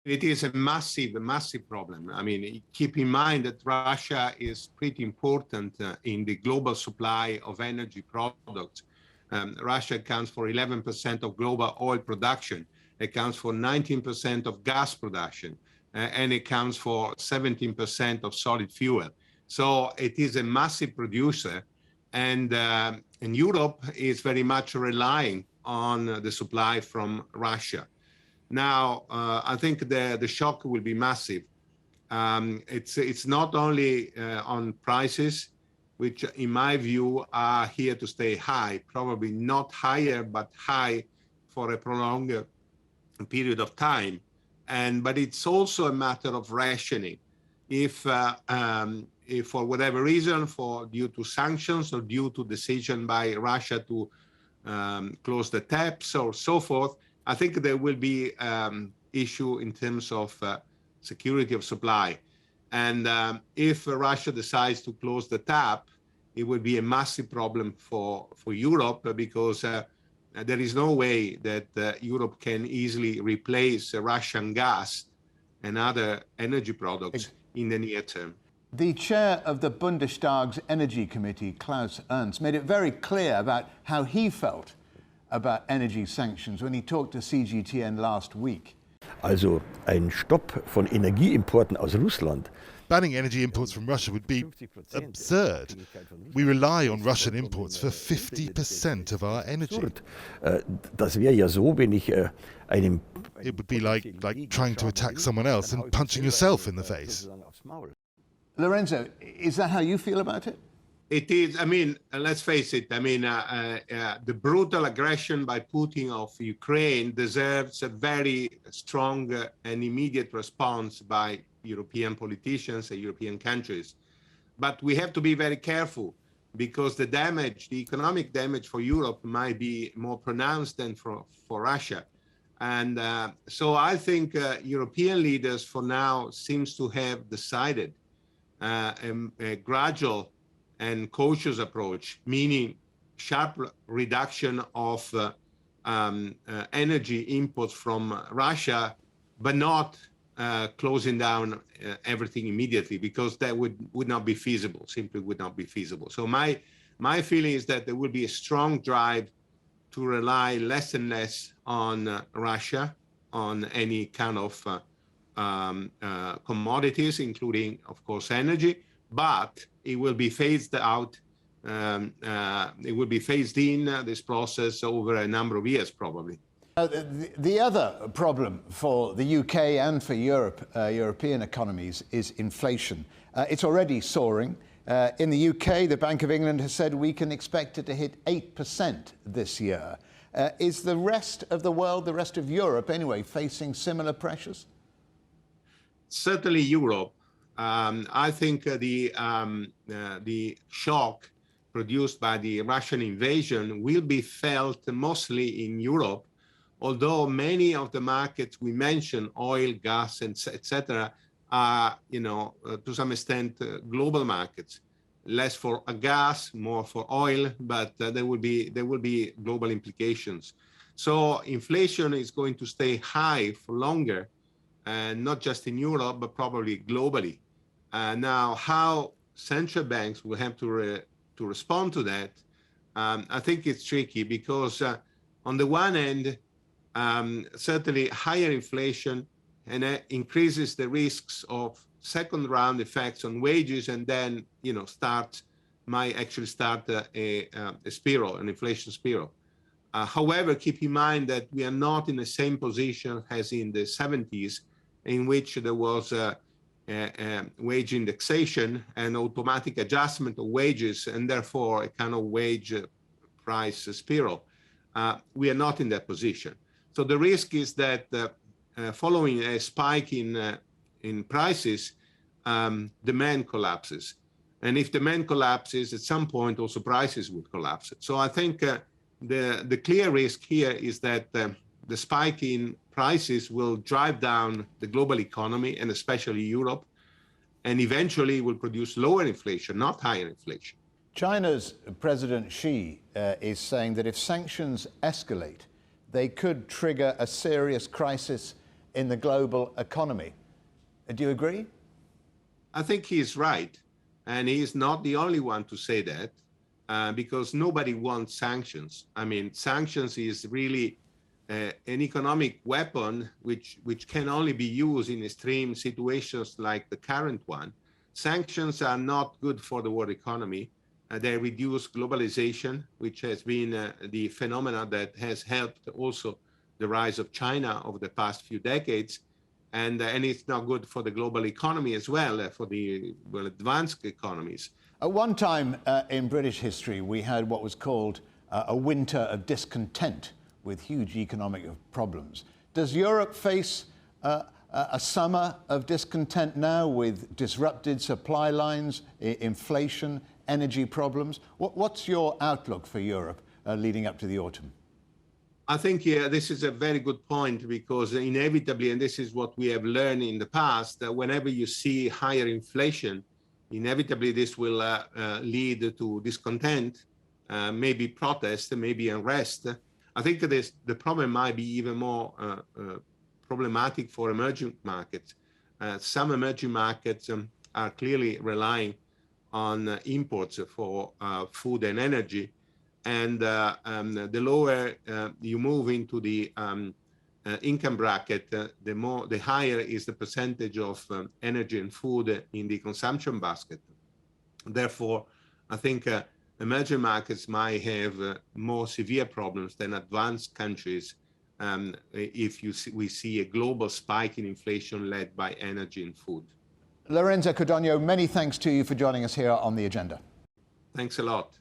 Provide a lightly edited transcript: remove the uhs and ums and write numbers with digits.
It is a massive problem. I mean, keep in mind that Russia is pretty important in the global supply of energy products. Russia accounts for 11% of global oil production, accounts for 19% of gas production, and accounts for 17% of solid fuel. So it is a massive producer, and Europe is very much relying on the supply from Russia. Now, I think the shock will be massive. It's not only on prices, which in my view are here to stay high, probably not higher, but high for a prolonged period of time. But it's also a matter of rationing. If for whatever reason, due to sanctions or due to decision by Russia to close the taps or so forth, I think there will be issue in terms of security of supply. And if Russia decides to close the tap, it would be a massive problem for Europe, because there is no way that Europe can easily replace Russian gas and other energy products in the near term. The chair of the Bundestag's Energy Committee, Klaus Ernst, made it very clear about how he felt about energy sanctions when he talked to CGTN last week. Also ein Stopp von Energieimporten aus Russland. Banning energy imports from Russia would be absurd. We rely on Russian imports for 50% of our energy. Das wäre ja so, wenn ich einem... It would be like trying to attack someone else and punching yourself in the face. Lorenzo, is that how you feel about it? It is. I mean, let's face it. I mean, the brutal aggression by Putin of Ukraine deserves a very strong and immediate response by European politicians and European countries. But we have to be very careful, because the damage, the economic damage for Europe might be more pronounced than for Russia. And so I think European leaders for now seems to have decided a gradual and cautious approach, meaning sharp reduction of energy imports from Russia, but not closing down everything immediately, because that would not be feasible, simply would not be feasible. So my feeling is that there will be a strong drive to rely less and less on Russia, on any kind of commodities, including, of course, energy, but it will be phased out. It will be phased in, this process, over a number of years, probably. The other problem for the UK and for European economies is inflation. It's already soaring. In the UK, the Bank of England has said we can expect it to hit 8% this year. Is the rest of the world, the rest of Europe anyway, facing similar pressures? Certainly Europe. I think the shock produced by the Russian invasion will be felt mostly in Europe, although many of the markets we mentioned, oil, gas, and etc., are, to some extent, global markets. Less for gas, more for oil, but there will be global implications. So inflation is going to stay high for longer, and not just in Europe, but probably globally. Now, how central banks will have to respond to that, I think it's tricky, because on the one hand, certainly higher inflation increases the risks of second round effects on wages, and then might actually start a spiral, an inflation spiral. However, keep in mind that we are not in the same position as in the 70s, in which there was wage indexation and automatic adjustment of wages, and therefore a kind of wage price spiral. We are not in that position. So the risk is that following a spike in prices, demand collapses. And if demand collapses, at some point also prices would collapse. So I think the clear risk here is that the spike in prices will drive down the global economy, and especially Europe, and eventually will produce lower inflation, not higher inflation. China's President Xi is saying that if sanctions escalate, they could trigger a serious crisis in the global economy. Do you agree? I think he's right. And he's not the only one to say that, because nobody wants sanctions. I mean, sanctions is really an economic weapon which can only be used in extreme situations like the current one. Sanctions are not good for the world economy. They reduce globalization, which has been the phenomena that has helped also the rise of China over the past few decades. And it's not good for the global economy as well, for the advanced economies. At one time in British history, we had what was called a winter of discontent with huge economic problems. Does Europe face a summer of discontent now with disrupted supply lines, inflation, energy problems? What's your outlook for Europe leading up to the autumn? I think this is a very good point, because inevitably, and this is what we have learned in the past, that whenever you see higher inflation, inevitably this will lead to discontent, maybe protest, maybe unrest. I think the problem might be even more problematic for emerging markets. Some emerging markets are clearly relying on imports for food and energy. And the lower you move into the income bracket, the higher is the percentage of energy and food in the consumption basket. Therefore, I think emerging markets might have more severe problems than advanced countries if we see a global spike in inflation led by energy and food. Lorenzo Codogno, many thanks to you for joining us here on The Agenda. Thanks a lot.